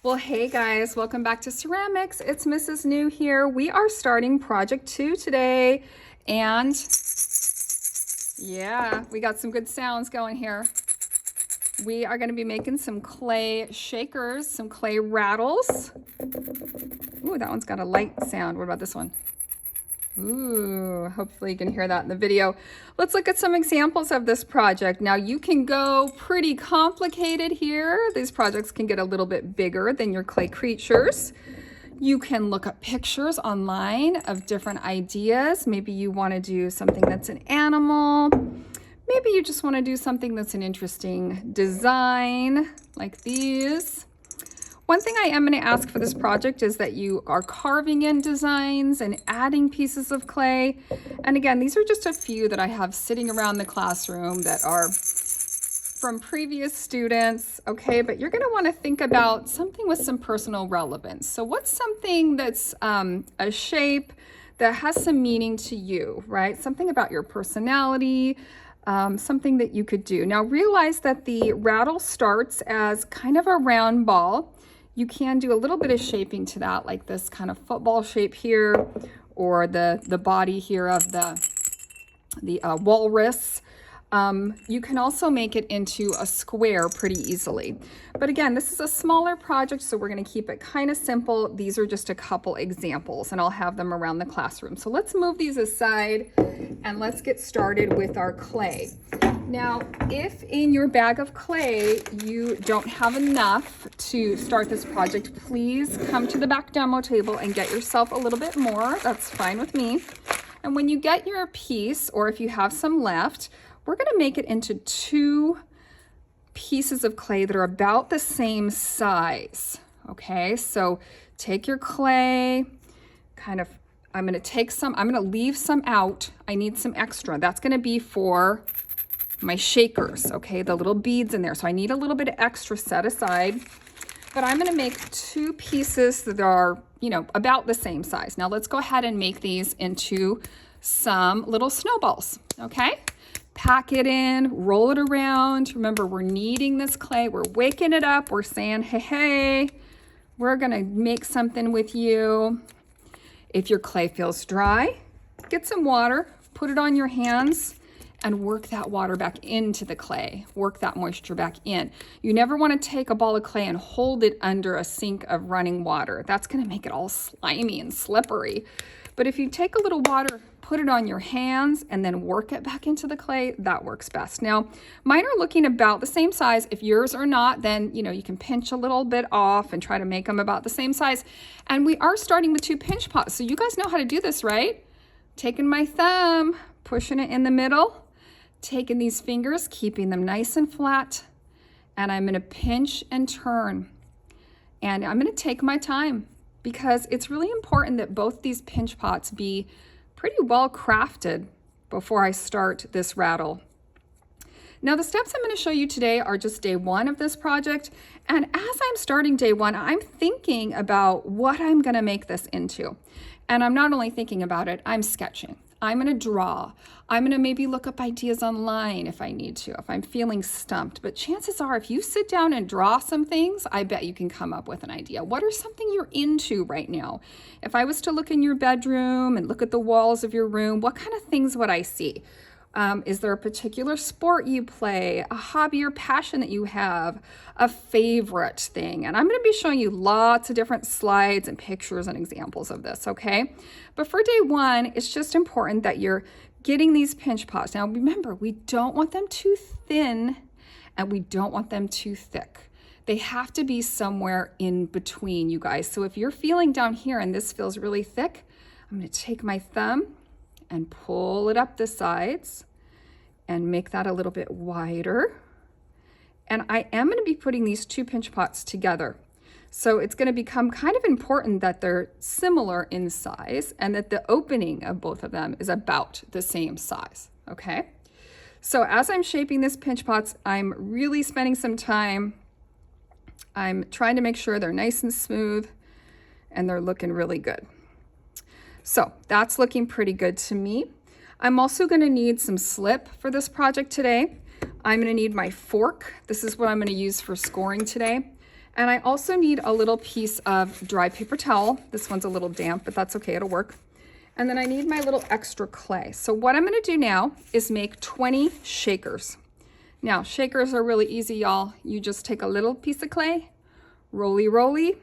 Well, hey guys, welcome back to Ceramics. It's Mrs. New here. We are starting project 2 today, and yeah, we got some good sounds going here. We are going to be making some clay shakers, some clay rattles. Ooh, that one's got a light sound. What about this one? Ooh, hopefully you can hear that in the video. Let's look at some examples of this project. Now you can go pretty complicated here. These projects can get a little bit bigger than your clay creatures. You can look up pictures online of different ideas. Maybe you want to do something that's an animal. Maybe you just want to do something that's an interesting design like these. One thing I am going to ask for this project is that you are carving in designs and adding pieces of clay. And again, these are just a few that I have sitting around the classroom that are from previous students, okay? But you're going to want to think about something with some personal relevance. So what's something that's a shape that has some meaning to you, right? Something about your personality, something that you could do. Now realize that the rattle starts as kind of a round ball. You can do a little bit of shaping to that, like this kind of football shape here, or the body here of the walrus. You can also make it into a square pretty easily. But again, this is a smaller project, so we're going to keep it kind of simple. These are just a couple examples, and I'll have them around the classroom. So let's move these aside, and let's get started with our clay. Now, if in your bag of clay you don't have enough to start this project, please come to the back demo table and get yourself a little bit more. That's fine with me. And when you get your piece, or if you have some left, we're going to make it into 2 pieces of clay that are about the same size. Okay, so take your clay, I'm going to take some, I'm going to leave some out. I need some extra. That's going to be for my shakers, okay, the little beads in there. So I need a little bit of extra set aside, but I'm going to make 2 pieces that are, about the same size. Now let's go ahead and make these into some little snowballs, okay? Pack it in, roll it around. Remember, we're kneading this clay. We're waking it up. We're saying, hey, we're going to make something with you. If your clay feels dry, get some water, put it on your hands, and work that water back into the clay. Work that moisture back in. You never want to take a ball of clay and hold it under a sink of running water. That's going to make it all slimy and slippery. But if you take a little water, put it on your hands, and then work it back into the clay, that works best. Now, mine are looking about the same size. If yours are not, then you can pinch a little bit off and try to make them about the same size. And we are starting with 2 pinch pots. So you guys know how to do this, right? Taking my thumb, pushing it in the middle, taking these fingers, keeping them nice and flat, and I'm going to pinch and turn. And I'm going to take my time, because it's really important that both these pinch pots be pretty well crafted before I start this rattle. Now the steps I'm going to show you today are just day 1 of this project, and as I'm starting day 1, I'm thinking about what I'm going to make this into. And I'm not only thinking about it, I'm sketching. I'm going to draw. I'm going to maybe look up ideas online if I need to, if I'm feeling stumped. But chances are, if you sit down and draw some things, I bet you can come up with an idea. What are something you're into right now? If I was to look in your bedroom and look at the walls of your room, what kind of things would I see? Is there a particular sport you play, a hobby or passion that you have, a favorite thing? And I'm going to be showing you lots of different slides and pictures and examples of this, okay? But for day 1, it's just important that you're getting these pinch pots. Now remember, we don't want them too thin and we don't want them too thick. They have to be somewhere in between, you guys. So if you're feeling down here and this feels really thick, I'm going to take my thumb and pull it up the sides and make that a little bit wider. And I am going to be putting these 2 pinch pots together. So it's going to become kind of important that they're similar in size and that the opening of both of them is about the same size, okay? So as I'm shaping this pinch pots, I'm really spending some time. I'm trying to make sure they're nice and smooth and they're looking really good. So that's looking pretty good to me. I'm also going to need some slip for this project today. I'm going to need my fork. This is what I'm going to use for scoring today. And I also need a little piece of dry paper towel. This one's a little damp, but that's okay, it'll work. And then I need my little extra clay. So what I'm gonna do now is make 20 shakers. Now, shakers are really easy, y'all. You just take a little piece of clay, roly roly,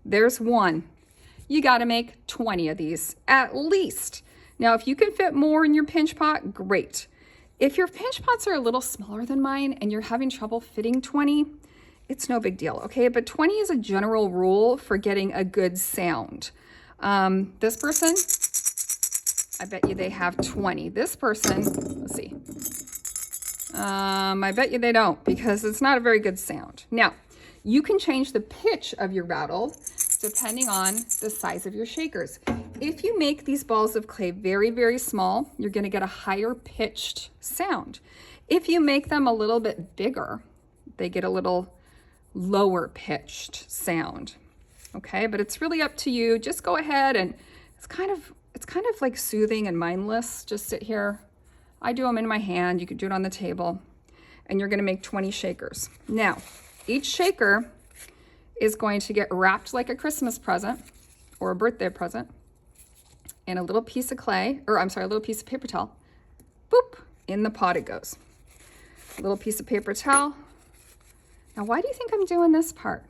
there's one. You gotta make 20 of these, at least. Now, if you can fit more in your pinch pot, great. If your pinch pots are a little smaller than mine and you're having trouble fitting 20, it's no big deal, okay? But 20 is a general rule for getting a good sound. This person, I bet you they have 20. This person, let's see. I bet you they don't, because it's not a very good sound. Now, you can change the pitch of your rattle depending on the size of your shakers. If you make these balls of clay very, very small, you're gonna get a higher pitched sound. If you make them a little bit bigger, they get a little lower pitched sound. Okay, but it's really up to you. Just go ahead, and it's kind of like soothing and mindless. Just sit here. I do them in my hand. You could do it on the table, and you're gonna make 20 shakers. Now, each shaker is going to get wrapped like a Christmas present or a birthday present in a little piece of clay, or I'm sorry, a little piece of paper towel. Boop, in the pot it goes. A little piece of paper towel. Now, why do you think I'm doing this part?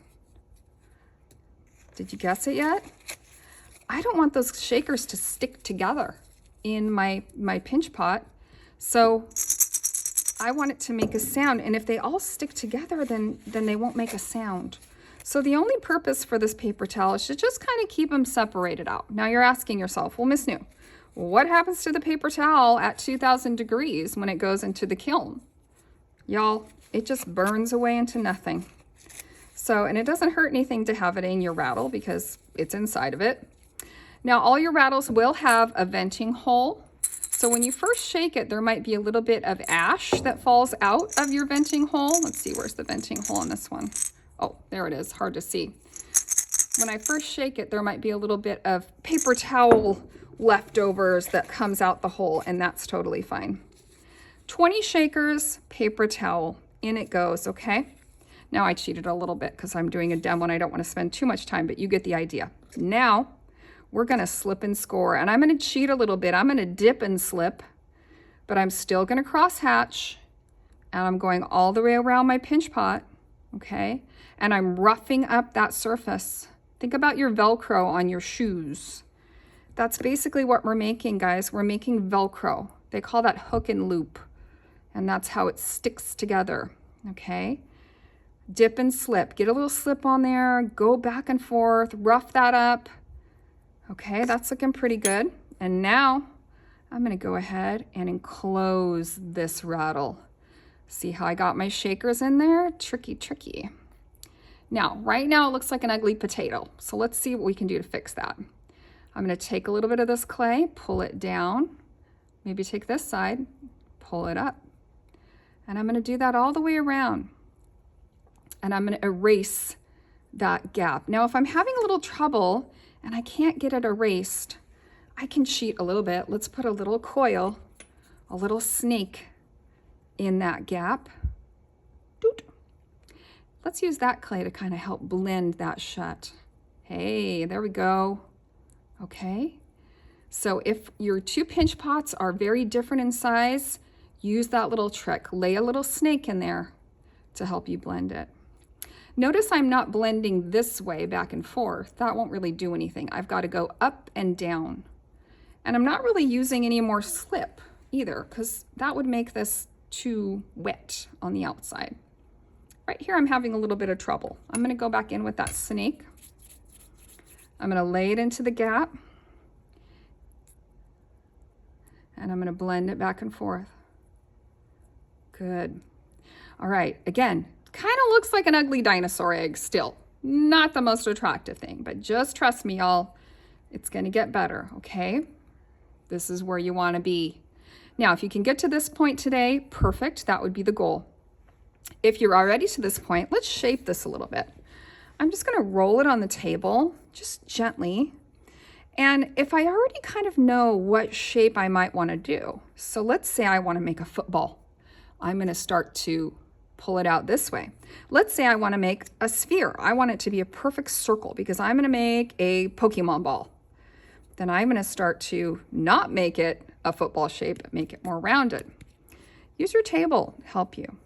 Did you guess it yet? I don't want those shakers to stick together in my pinch pot. So I want it to make a sound. And if they all stick together, then they won't make a sound. So the only purpose for this paper towel is to just kind of keep them separated out. Now you're asking yourself, well, Miss New, what happens to the paper towel at 2000 degrees when it goes into the kiln? Y'all, it just burns away into nothing. So, and it doesn't hurt anything to have it in your rattle because it's inside of it. Now, all your rattles will have a venting hole. So when you first shake it, there might be a little bit of ash that falls out of your venting hole. Let's see, where's the venting hole on this one? Oh, there it is, hard to see. When I first shake it, there might be a little bit of paper towel leftovers that comes out the hole, and that's totally fine. 20 shakers, paper towel, in it goes, okay? Now I cheated a little bit because I'm doing a demo and I don't want to spend too much time, but you get the idea. Now we're gonna slip and score, and I'm gonna cheat a little bit. I'm gonna dip and slip, but I'm still gonna cross hatch, and I'm going all the way around my pinch pot, okay? And I'm roughing up that surface. Think about your Velcro on your shoes. That's basically what we're making, guys. We're making Velcro. They call that hook and loop, and that's how it sticks together, okay? Dip and slip. Get a little slip on there, go back and forth, rough that up. Okay, that's looking pretty good. And now I'm gonna go ahead and enclose this rattle. See how I got my shakers in there? Tricky, tricky. Now, right now it looks like an ugly potato. So let's see what we can do to fix that. I'm gonna take a little bit of this clay, pull it down, maybe take this side, pull it up. And I'm gonna do that all the way around. And I'm gonna erase that gap. Now, if I'm having a little trouble and I can't get it erased, I can cheat a little bit. Let's put a little coil, a little snake in that gap. Doot. Let's use that clay to kind of help blend that shut. Hey, there we go. Okay. So if your two pinch pots are very different in size, use that little trick. Lay a little snake in there to help you blend it. Notice I'm not blending this way back and forth. That won't really do anything. I've got to go up and down. And I'm not really using any more slip either, because that would make this too wet on the outside. Right here, I'm having a little bit of trouble. I'm going to go back in with that snake. I'm going to lay it into the gap. And I'm going to blend it back and forth. Good. All right, again, kind of looks like an ugly dinosaur egg still. Not the most attractive thing, but just trust me, y'all, it's going to get better, okay? This is where you want to be. Now, if you can get to this point today, perfect. That would be the goal. If you're already to this point, let's shape this a little bit. I'm just going to roll it on the table, just gently. And if I already kind of know what shape I might want to do, so let's say I want to make a football. I'm going to start to pull it out this way. Let's say I want to make a sphere. I want it to be a perfect circle because I'm going to make a Pokemon ball. Then I'm going to start to not make it a football shape, but make it more rounded. Use your table to help you.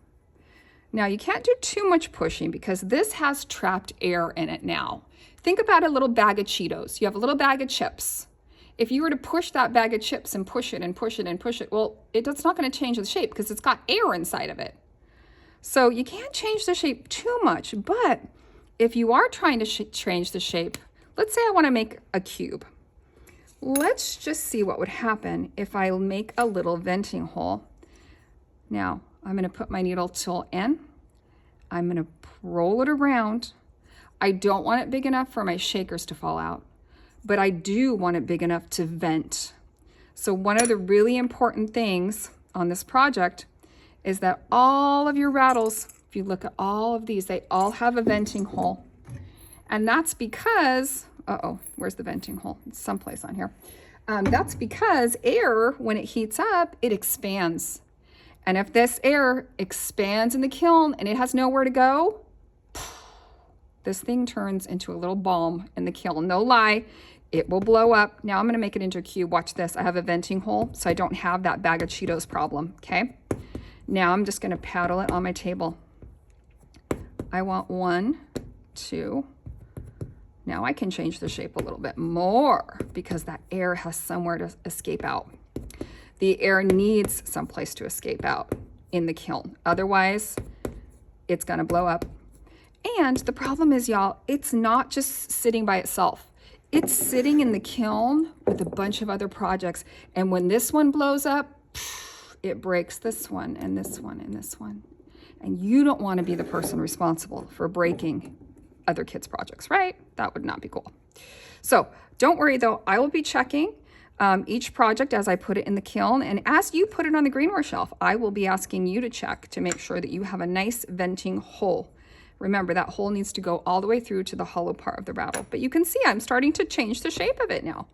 Now you can't do too much pushing because this has trapped air in it now. Think about a little bag of Cheetos. You have a little bag of chips. If you were to push that bag of chips and push it and push it and push it, well, it's not going to change the shape because it's got air inside of it. So you can't change the shape too much, but if you are trying to change the shape, let's say I want to make a cube. Let's just see what would happen if I make a little venting hole. Now, I'm going to put my needle tool in. I'm going to roll it around. I don't want it big enough for my shakers to fall out, but I do want it big enough to vent. So one of the really important things on this project is that all of your rattles, if you look at all of these, they all have a venting hole. And that's because, where's the venting hole? It's someplace on here. That's because air, when it heats up, it expands. And if this air expands in the kiln and it has nowhere to go, this thing turns into a little bomb in the kiln. No lie, it will blow up. Now I'm going to make it into a cube. Watch this. I have a venting hole, so I don't have that bag of Cheetos problem, okay? Now I'm just going to paddle it on my table. I want 1, 2. Now I can change the shape a little bit more because that air has somewhere to escape out. The air needs someplace to escape out in the kiln. Otherwise, it's going to blow up. And the problem is, y'all, it's not just sitting by itself. It's sitting in the kiln with a bunch of other projects. And when this one blows up, it breaks this one and this one and this one. And you don't want to be the person responsible for breaking other kids' projects, right? That would not be cool. So don't worry, though. I will be checking each project as I put it in the kiln. And as you put it on the greenware shelf, I will be asking you to check to make sure that you have a nice venting hole. Remember, that hole needs to go all the way through to the hollow part of the rattle. But you can see I'm starting to change the shape of it now.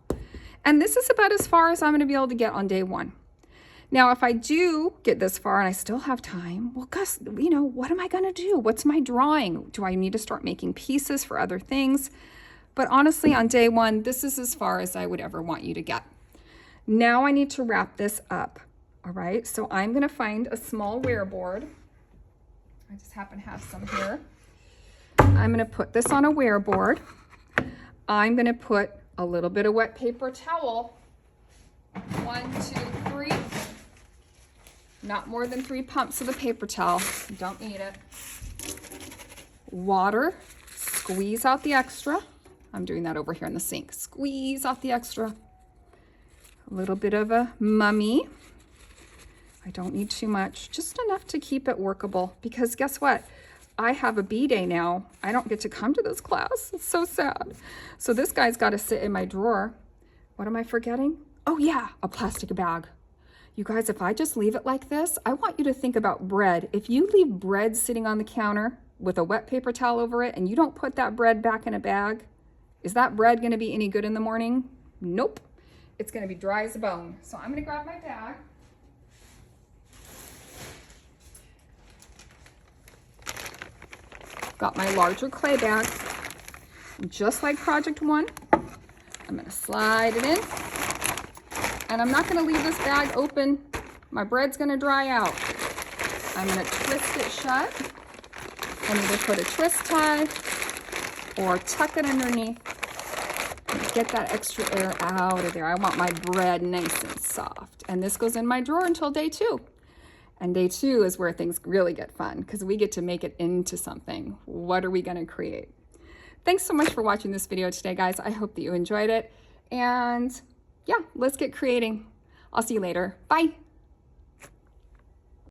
And this is about as far as I'm going to be able to get on day 1. Now, if I do get this far and I still have time, well, Gus, what am I going to do? What's my drawing? Do I need to start making pieces for other things? But honestly, on day 1, this is as far as I would ever want you to get. Now I need to wrap this up. All right, so I'm going to find a small wear board. I just happen to have some here. I'm going to put this on a wear board. I'm going to put a little bit of wet paper towel. 1, 2, 3. Not more than 3 pumps of the paper towel. You don't need it. Water. Squeeze out the extra. I'm doing that over here in the sink. Squeeze out the extra. A little bit of a mummy. I don't need too much, just enough to keep it workable, because guess what? I have a B-day now. I don't get to come to this class. It's so sad. So this guy's got to sit in my drawer. What am I forgetting? Oh yeah, a plastic bag. You guys, if I just leave it like this, I want you to think about bread. If you leave bread sitting on the counter with a wet paper towel over it and you don't put that bread back in a bag, is that bread going to be any good in the morning? Nope. It's going to be dry as a bone. So I'm going to grab my bag. Got my larger clay bag. Just like project 1, I'm going to slide it in. And I'm not going to leave this bag open. My bread's going to dry out. I'm going to twist it shut and either put a twist tie or tuck it underneath. Get that extra air out of there. I want my bread nice and soft. And this goes in my drawer until day 2. And day 2 is where things really get fun because we get to make it into something. What are we going to create? Thanks so much for watching this video today, guys. I hope that you enjoyed it. And yeah, let's get creating. I'll see you later. Bye.